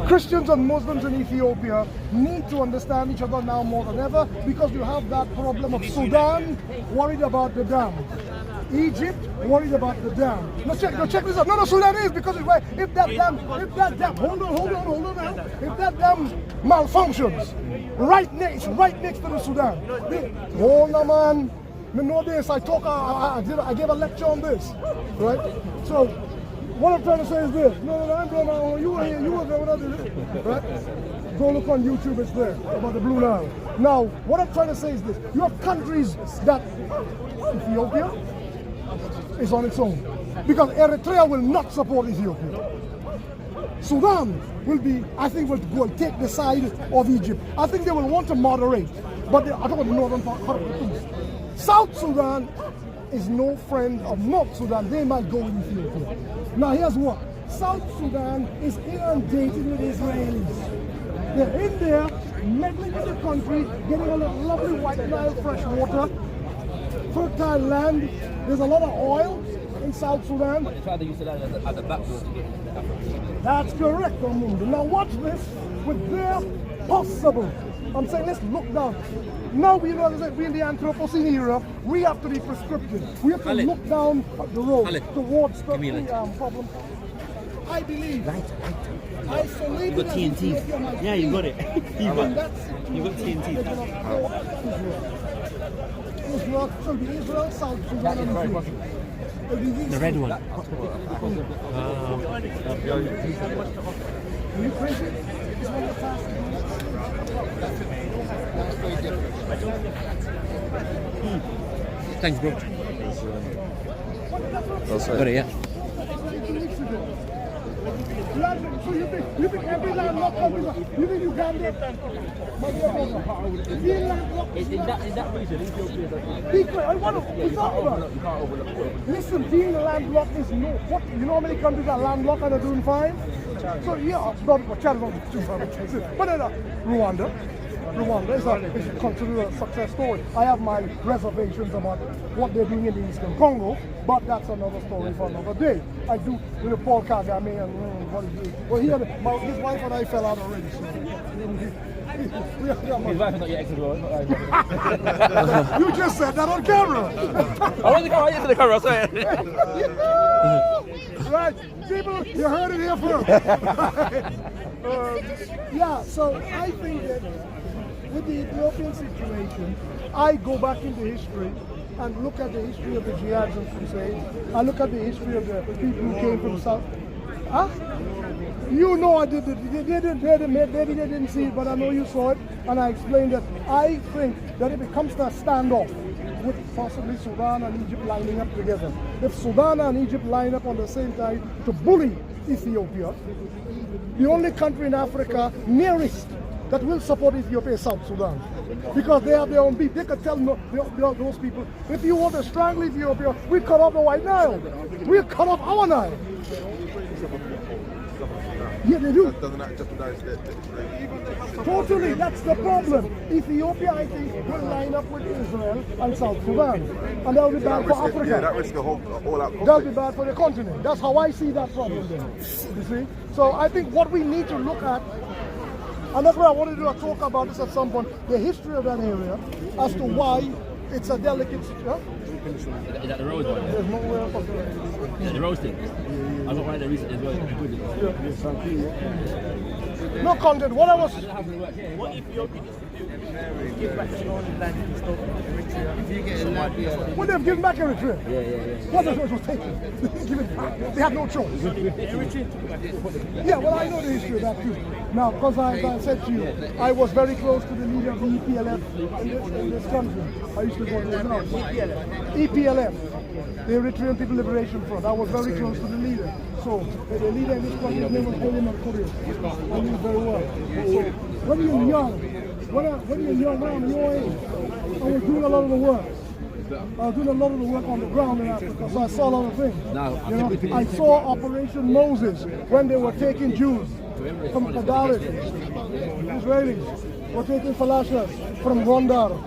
Christians and Muslims in Ethiopia need to understand each other now more than ever, because you have that problem of Sudan worried about the dam, Egypt worried about the dam. Now check this out. No, Sudanese, because if that dam, hold on now. If that dam malfunctions, right next to the Sudan. Hold on, man. I know this. I gave a lecture on this, right? So what I'm trying to say is this. No, I'm going on. You were here. You were there when I did it, right? Go look on YouTube. It's there about the Blue Nile. Now, what I'm trying to say is this. You have countries that Ethiopia is on its own, because Eritrea will not support Ethiopia. Sudan will be, I think, will go and take the side of Egypt. I think they will want to moderate, but I don't want the northern part of the east. South Sudan is no friend of North Sudan. They might go with Ethiopia. Now here's what. South Sudan is inundated with Israelis. They're in there, meddling with the country, getting all that lovely white Nile fresh water, fertile land. There's a lot of oil in South Sudan. They try to use it as a backbone to get. That's correct, Omundo. Now watch this with their possible. I'm saying let's look down. Now we're in the Anthropocene era. We have to be prescriptive. We have to look down the road towards the problem. I believe isolated. You got TNT. Yeah, you got it. you got TNT. Israel, so the Israel, South Sudan, and The red one. you print it? It's one of the fastest. Thanks, bro. Got it, yeah. So you think every landlocked country, you think Uganda? In that region, Ethiopia I want to talk about it. Listen, being landlocked is no. What, you know how many countries are landlocked and are doing fine? So yeah, but Rwanda is considered a success story. I have my reservations about what they're doing in the Eastern Congo, but that's another story for another day. I do with Paul Kagame and what is it? Well, his wife and I fell out already. So. his wife is not yet ex-wife. You just said that on camera. I want to come right into the camera, sorry. Right, people, you heard it here first. Yeah, so I think that with the Ethiopian situation, I go back into history and look at the history of the jihads and crusades. I look at the history of the people who came from South. Huh? You know I did it. Maybe they didn't see it, but I know you saw it. And I explained that I think that if it comes to a standoff with possibly Sudan and Egypt lining up together, if Sudan and Egypt line up on the same time to bully Ethiopia, the only country in Africa nearest that will support Ethiopia is South Sudan, because they have their own beef. They could tell those people, if you want to strangle Ethiopia, we cut off the White Nile. We cut off our Nile. Yeah, they do. Doesn't that jeopardize the Totally, that's the problem. Ethiopia, I think, will line up with Israel and South Sudan. And that will be bad for Africa. Yeah, that risks a whole all-out conflict. That'll be bad for the continent. That's how I see that problem then. You see? So I think what we need to look at, and that's why I wanted to do a talk about this at some point, the history of that area, as to why it's a delicate situation. Is that the rose one? There's nowhere else. Yeah, the rose thing. I got one of the recent as well. No content. What I was. What Ethiopia give back the land and stuff Eritrea? If you get a land, Well, they've given back Eritrea. Yeah. What the was taken? Give it back. They had no choice. Yeah, well, I know the history of that too. Now, because as I said to you, I was very close to the leader of the EPLF in this country. I used to go to EPLF, the Eritrean People Liberation Front. I was very close to the leader. So, the leader in this country, his name was Haile Mariam. I knew very well. So, when you're young, when you're young, around your age, I was doing a lot of the work. I was doing a lot of the work on the ground in Africa, so I saw a lot of things. I saw Operation Moses when they were taking Jews from Gaddafi. Israelis were taking Falashas from Gondar.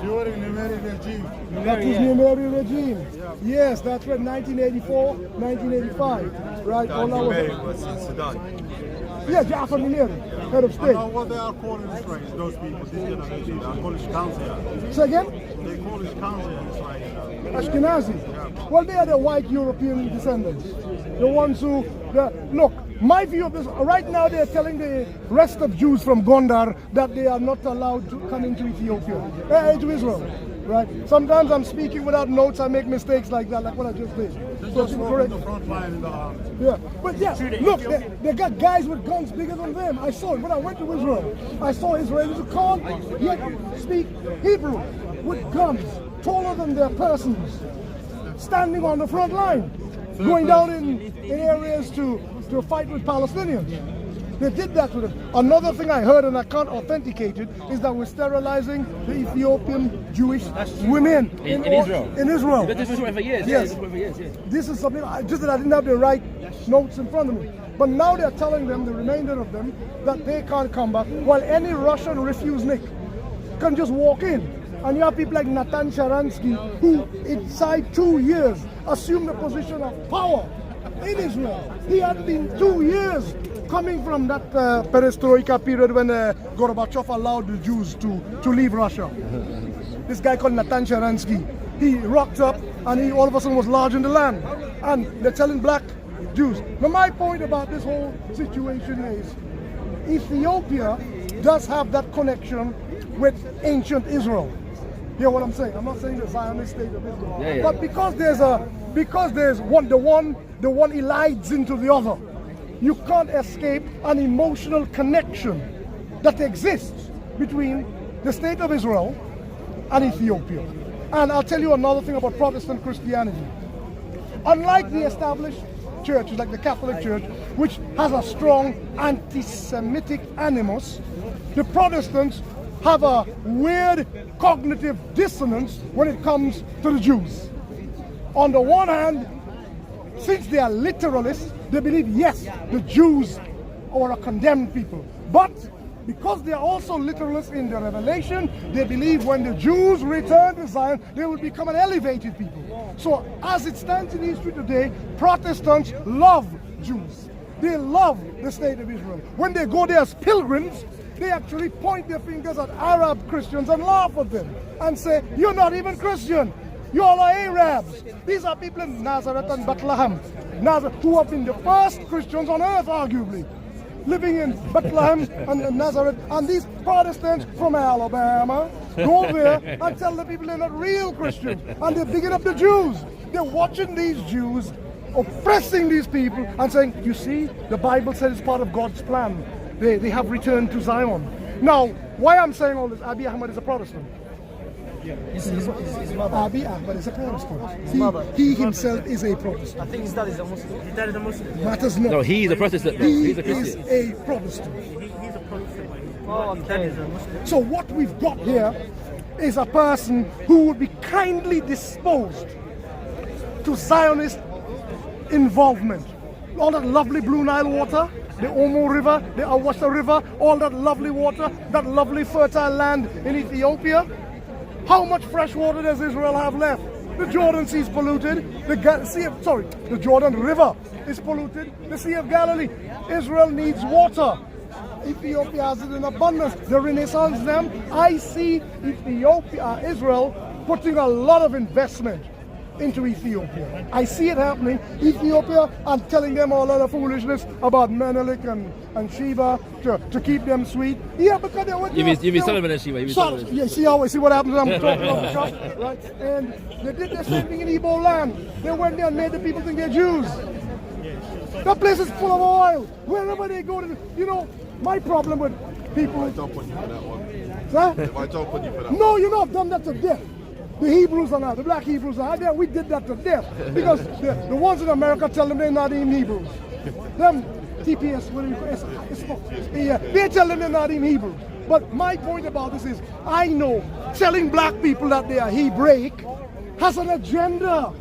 During the Numeri regime. That was Numeri regime. Yes, that's right, 1984, 1985. Right? All that was in Sudan. Yeah, Ja'far Nimeri, head of I state. know what they are calling Israel, those people, this generation, they are called Shkanzia. Say again? They call Shkanzia Israel. Ashkenazi. Well, they are the white European descendants. The ones who, look, my view of this, right now they're telling the rest of Jews from Gondar that they are not allowed to come into Ethiopia, to Israel, right? Sometimes I'm speaking without notes, I make mistakes like that, like what I just did. So Just walk in the front line in the army. yeah, but yeah, look, they got guys with guns bigger than them. I saw it when I went to Israel. I saw Israelis who can't yet speak Hebrew with guns taller than their persons, standing on the front line, going down in areas to fight with Palestinians. They did that to them. Another thing I heard, and I can't authenticate it, is that we're sterilizing the Ethiopian Jewish women In Israel? In Israel. But this was for years. Yes. Yeah, this was for years. Yeah. This is something, just that I didn't have the right notes in front of me. But now they're telling them, the remainder of them, that they can't come back, while any Russian refusnik can just walk in. And you have people like Natan Sharansky, who inside 2 years assumed the position of power in Israel. He had been 2 years coming from that perestroika period when Gorbachev allowed the Jews to leave Russia. This guy called Natan Sharansky, he rocked up and he all of a sudden was large in the land. And they're telling black Jews. Now my point about this whole situation is Ethiopia does have that connection with ancient Israel. You hear what I'm saying? I'm not saying the Zionist state of Israel. Yeah. But because there's the one elides into the other, you can't escape an emotional connection that exists between the state of Israel and Ethiopia. And I'll tell you another thing about Protestant Christianity. Unlike the established churches like the Catholic Church, which has a strong anti-Semitic animus, the Protestants have a weird cognitive dissonance when it comes to the Jews. On the one hand, since they are literalists, they believe, yes, the Jews are a condemned people. But because they are also literalists in the Revelation, they believe when the Jews return to Zion, they will become an elevated people. So as it stands in history today, Protestants love Jews. They love the state of Israel. When they go there as pilgrims, they actually point their fingers at Arab Christians and laugh at them and say, you're not even Christian. You all are Arabs. These are people in Nazareth and Bethlehem, who have been the first Christians on earth, arguably, living in Bethlehem and Nazareth. And these Protestants from Alabama go there and tell the people they're not real Christians. And they're bigging up the Jews. They're watching these Jews, oppressing these people and saying, you see, the Bible says it's part of God's plan. They have returned to Zion. Now, why I'm saying all this, Abiy Ahmed is a Protestant. His mother. Abiy Ahmed is a Protestant. He himself is a Protestant. I think his dad is a Muslim. His dad is a Muslim. Matters not. No, he's a Protestant. Though. He He's a is Christian. a Protestant. He's a Protestant. Oh, his dad is a Muslim. So what we've got here is a person who would be kindly disposed to Zionist involvement. All that lovely Blue Nile water, the Omo River, the Awasha River, all that lovely water, that lovely fertile land in Ethiopia. How much fresh water does Israel have left? The Jordan Sea is polluted. The Jordan River is polluted. The Sea of Galilee. Israel needs water. Ethiopia has it in abundance. The Renaissance them. I see Israel putting a lot of investment into Ethiopia. I see it happening. Ethiopia, I'm telling them all other foolishness about Menelik and Sheba to keep them sweet. Yeah, because they were. You mean Solomon and Sheba? Yeah, see what happens when I'm talking about the shop, right? And they did the same thing in Igbo land. They went there and made the people think they're Jews. That place is full of oil. Wherever they go, my problem with people. I jump on you for that one. Huh? If I jump on you for that No, I've done that to death. The Hebrews are not, the black Hebrews are there. We did that to death. Because the ones in America tell them they're not even Hebrews. Them TPS, what do you call it? They tell them they're not even Hebrews. But my point about this is, I know telling black people that they are Hebraic has an agenda.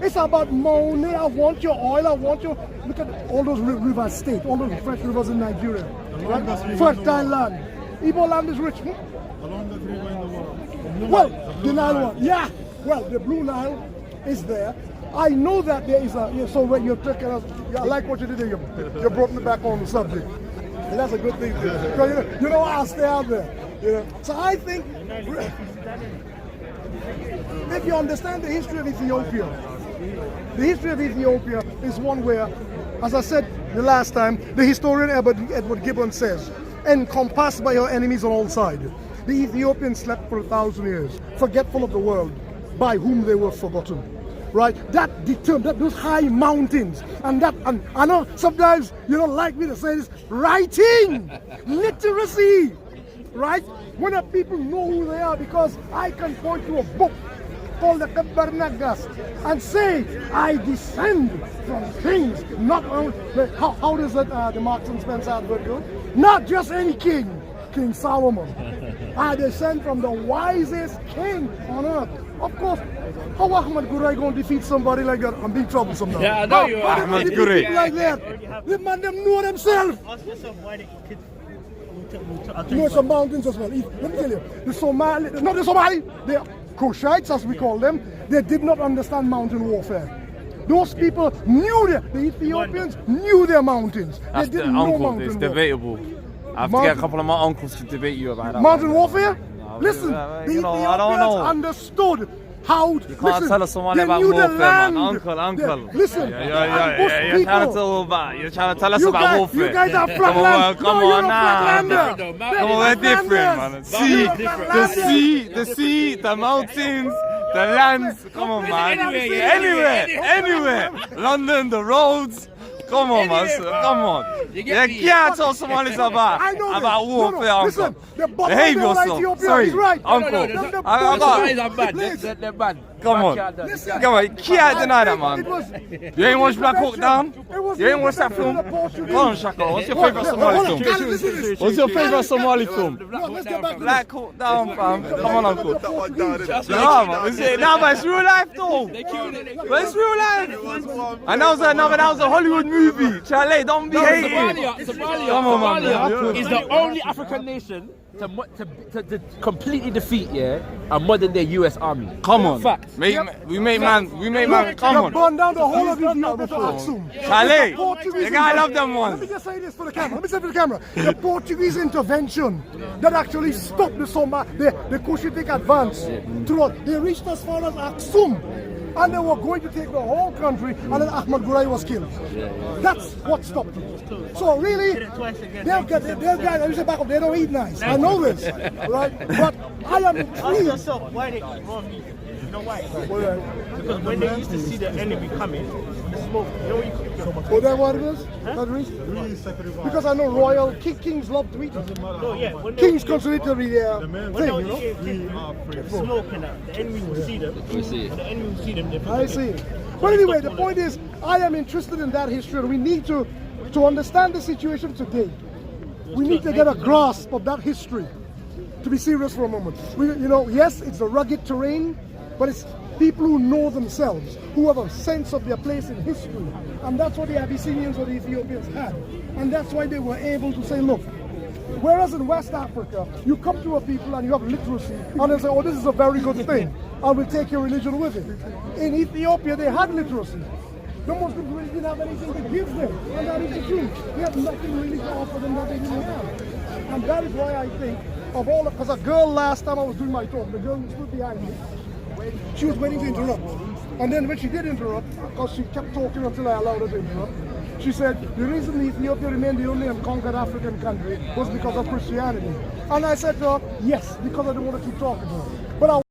It's about money. I want your oil. I want your... Look at all those rivers state, all those fresh rivers in Nigeria. Right? Fertile land. Igbo land is rich. The longest river in the world. Well, the Nile one, yeah. Well, the Blue Nile is there. I know that there is a, so when you're taking us, I like what you did there, you brought me back on the subject. And that's a good thing. Because, you know, I'll stay out there. You know? So I think, if you understand the history of Ethiopia, the history of Ethiopia is one where, as I said the last time, the historian Edward Gibbon says, encompassed by her enemies on all sides, the Ethiopians slept for 1,000 years, forgetful of the world, by whom they were forgotten. Right? That determined those high mountains, and I know sometimes you don't like me to say this, writing, literacy, right? When the people know who they are, because I can point to a book called the Tabernagas and say, I descend from kings, not only, how does that, the Marks and Spencer advert go? Not just any king, King Solomon. I descend from the wisest king on earth. Of course, how Ahmad Gurai going to defeat somebody like that? I'm being troublesome now. Yeah, I know you are. Ahmad Gurai. Like that. The man them know themselves. Ask yourself why they kids. You know some mountains as well. Let me tell you, the Somali, not the Somali, the Kushites as we call them, they did not understand mountain warfare. Those people knew the Ethiopians knew their mountains. That's They didn't know uncle. mountain It's warfare. debatable. I have to get a couple of my uncles to debate you about that. Mountain warfare? Listen, I the don't know. Ethiopians understood how. You can't tell us someone they about knew the warfare, man. land. Uncle. Listen, You're trying to tell about. You're trying to tell us you about guys, warfare. You guys are Come flatland. on, come No, you're on a now. flatlander. Come on, we're different, man. See, the sea, the mountains, the lands. Come on, man. Anywhere. London, the roads. Come on, man. Come on. You can't tell Somalis about warfare, Listen, uncle. the bottom Behave of the yourself. Ethiopia Sorry, is right. uncle. The I Somalis got. are bad. Listen, They're bad. Come on. Listen. Come on, you can't deny that, man. It was- You ain't watched Black Hawk Down? It was You ain't watched that the film? Portuguese. Go on, Shaka. What's your favourite Somali Hold on, film? guys, listen to this. What's your favourite Somali film? No, let's get back to Black Hawk Down, fam. Come on, uncle. That one down. Nah, man. But it's real life, though. But it's real life. And that was a Hollywood movie. Charlie, don't be hating. Come on, man. Somalia is the only African nation to completely defeat a modern day US army. Come on. Fact. We make man. Come You on. burned down the whole of Ethiopia to Aksum. Charlie, The Portuguese the guy love them Let ones. me just say this for the camera. Let me say it for the camera. The Portuguese intervention that actually stopped the Cushitic advance throughout. They reached as far as Aksum. And they were going to take the whole country, and then Ahmad Gurai was killed. That's what stopped it. So really, they'll get back up. They don't eat nice. I know this, right? But I am Ask intrigued. yourself why they eat raw meat. You know why? Because when they used to see the enemy coming, the smoke, you know what you cook your Oh, that what it is? That reason? Because I know royal kings love to eat it. No, yeah. When they Kings consider it to be their when thing, they you were know? eating smoke and that, the enemy will see them. We see it. The enemy will see them. I see. But anyway, the point is, I am interested in that history, and we need to understand the situation today. We need to get a grasp of that history. To be serious for a moment, yes, it's a rugged terrain, but it's people who know themselves, who have a sense of their place in history, and that's what the Abyssinians or the Ethiopians had, and that's why they were able to say, look. Whereas in West Africa, you come to a people and you have literacy, and they say, oh, this is a very good thing, I will take your religion with it. In Ethiopia, they had literacy. The Muslims really didn't have anything to give them, and that is the truth. They have nothing really to offer them that they didn't have. And that is why I think, of all, because a girl last time I was doing my talk, the girl who stood behind me, she was waiting to interrupt. And then when she did interrupt, because she kept talking until I allowed her to interrupt, she said, the reason Ethiopia remained the only unconquered African country was because of Christianity. And I said to her, yes, because I don't want to keep talking to her. But I